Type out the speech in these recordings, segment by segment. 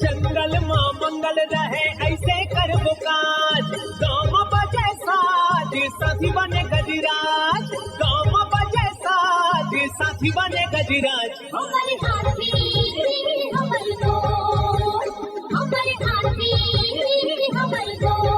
जंगल मां मंगल रहे ऐसे कर काज, गाँव बजे साज साथी बने गजराज, गाँव बजे साज साथी बने गजराज। हमारे हाथी हमारे दोस्त, हमारे हाथी हमारे दोस्त।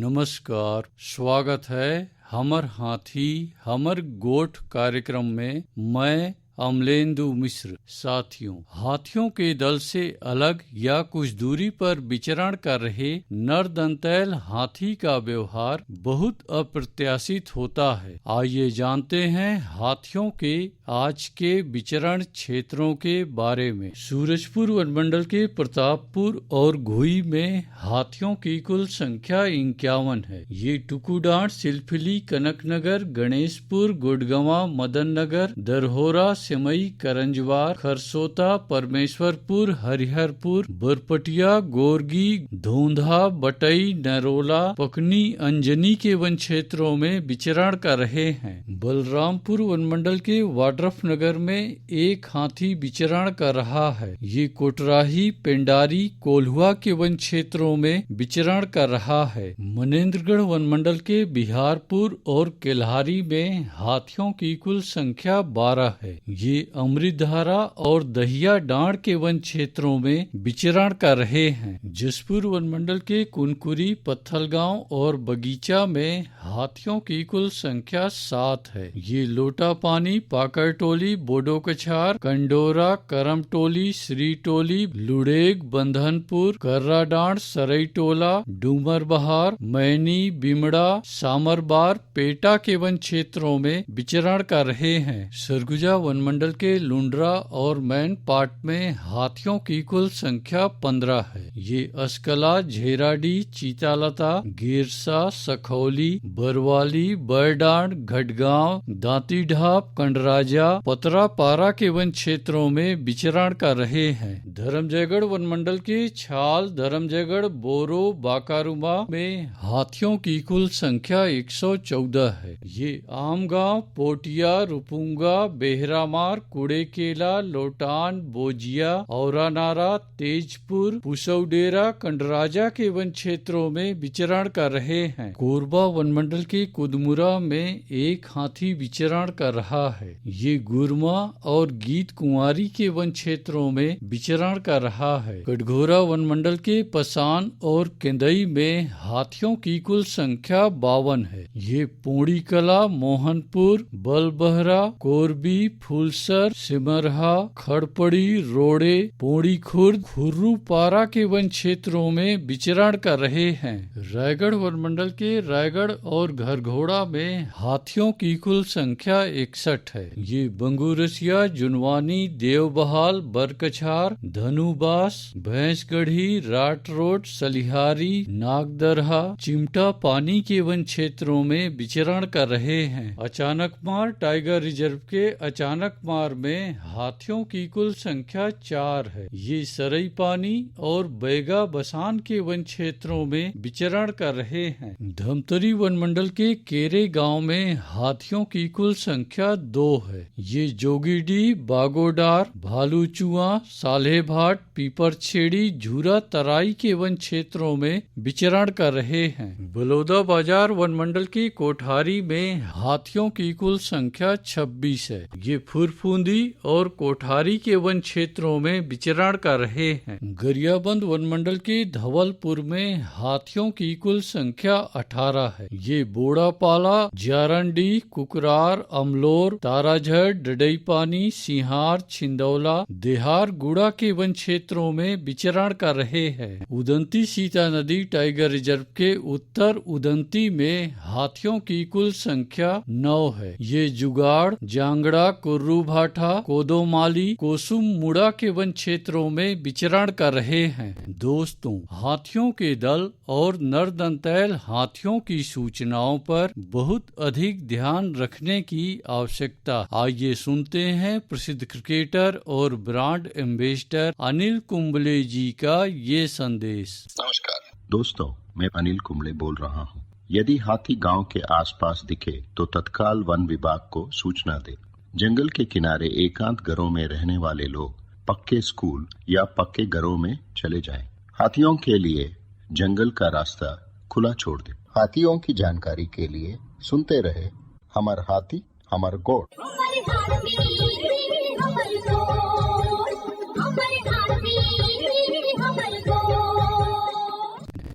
नमस्कार, स्वागत है हमर हाथी हमर गोठ कार्यक्रम में। मैं अमलेंदु मिश्र। साथियों, हाथियों के दल से अलग या कुछ दूरी पर विचरण कर रहे नर दंतैल हाथी का व्यवहार बहुत अप्रत्याशित होता है। आइए जानते हैं हाथियों के आज के विचरण क्षेत्रों के बारे में। सूरजपुर वनमंडल के प्रतापपुर और घुई में हाथियों की कुल संख्या 51 है। ये टुकुडांड, सिलफिली, कनकनगर, गणेशपुर, गुड़गवा, मदन नगर, दरहोरा, सिमई, करंजवार, खरसोता, परमेश्वरपुर, हरिहरपुर, बरपटिया, गोरगी, धोंधा, बटई, नरोला, पकनी, अंजनी के वन क्षेत्रों में विचरण कर रहे हैं। बलरामपुर वनमंडल के वाड्रफ नगर में एक हाथी विचरण कर रहा है। ये कोटराही, पेंडारी, कोल्हुआ के वन क्षेत्रों में विचरण कर रहा है। मनेन्द्रगढ़ वनमंडल के बिहारपुर और केल्हारी में हाथियों की कुल संख्या 12 है। ये अमृतधारा और दहिया डांड के वन क्षेत्रों में विचरण कर रहे हैं। जसपुर वनमंडल के कुनकुरी, पत्थलगांव और बगीचा में हाथियों की कुल संख्या 7 है। ये लोटा पानी, पाकरटोली, बोडोकछार, कंडोरा, करमटोली, श्रीटोली, लुड़ेग, बंधनपुर, कर्राडांड, सरईटोला, डूमर बहार, मैनी, बिमड़ा, सामरबार, पेटा के वन क्षेत्रों में विचरण कर रहे हैं। सरगुजा वनमंडल के लुंड्रा और मैन पाट में हाथियों की कुल संख्या 15 है। ये अस्कला, झेराडी, चीतालता, गिरसा, सखौली, बरवाली, बरडांड, घटगांव, दांती ढाप, कंडराजा, पतरापारा के वन क्षेत्रों में विचरण कर रहे हैं। धर्मजयगढ़ वनमंडल के छाल, धर्मजयगढ़, बोरो, बाकारुमा में हाथियों की कुल संख्या 114 है। ये आमगांव, पोटिया, रुपुंगा, बेहरामार, कुड़ेकेला, लोटान, बोजिया, औरानारा, तेजपुर, पुसौडेरा, कंडराजा के वन क्षेत्रों में विचरण कर रहे हैं। कोरबा वनमंडल के कुदमुरा में एक हाथी विचरण कर रहा है। ये गुरमा और गीत कुंवारी के वन क्षेत्रों में विचरण कर रहा है। कटघोरा वनमंडल के पसान और केंदई में हाथियों की कुल संख्या 52 है। ये पोड़ी कला, मोहनपुर, बलबहरा, कोरबी, फूलसर, सिमरहा, खड़पड़ी, रोड़े, पोड़ी खुर्द, खुर्रूपारा के वन क्षेत्रों में विचरण कर रहे हैं। रायगढ़ वनमंडल के रायगढ़ और घरघोड़ा में हाथियों की कुल संख्या 61 है। ये बंगूरसिया, जुनवानी, देवबहाल, बरकछार, धनुबास, भैंसगढ़ी, राटरोड, सलिहारी, नागदरहा, चिमटा पानी के वन क्षेत्रों में विचरण कर रहे हैं। अचानकमार टाइगर रिजर्व के अचानकमार में हाथियों की कुल संख्या 4 है। ये सरई पानी और बैगा बसान के वन क्षेत्रों में विचरण कर रहे हैं। धमतरी वनमंडल के केरे गांव में हाथियों की कुल संख्या 2 है। ये जोगीडी, बागोडार, भालूचुआ, सालेभाट, पीपरछेड़ी, झूरा तराई के वन क्षेत्रों में विचरण कर रहे हैं। बलौदा बाजार वनमंडल की कोठारी में हाथियों की कुल संख्या 26 है। ये फुरफुंदी और कोठारी के वन क्षेत्रों में विचरण कर रहे हैं। गरियाबंद वनमंडल के धवलपुर में हाथियों की कुल संख्या 18 है। ये बोड़ापाला, जारंडी, कुकरार, अमलोर, ताराझड़, डडईपानी, सिहार, छिंदौला, देहार, गुड़ा के वन क्षेत्रों में विचरण कर रहे हैं। उदंती सीता नदी टाइगर रिजर्व के उत्तर उदंती में हाथियों की कुल संख्या 9 है। ये जुगाड़, जांगड़ा, कुर्रू भाठा, कोदोमाली, कोसुम मुड़ा के वन क्षेत्रों में विचरण कर रहे हैं। दोस्तों, हाथियों के दल और नरदंतैल हाथियों की सूचनाओं पर बहुत अधिक ध्यान रखने की आवश्यकता। आइए सुनते हैं प्रसिद्ध क्रिकेटर और ब्रांड एम्बेसडर अनिल कुंबले जी का ये संदेश। नमस्कार दोस्तों, मैं अनिल कुंबले बोल रहा हूँ। यदि हाथी गांव के आसपास दिखे तो तत्काल वन विभाग को सूचना दे। जंगल के किनारे एकांत घरों में रहने वाले लोग पक्के स्कूल या पक्के घरों में चले जाएं। हाथियों के लिए जंगल का रास्ता खुला छोड़ दे। हाथियों की जानकारी के लिए सुनते रहे हमर हाथी हमर गोठ। हमर हाथी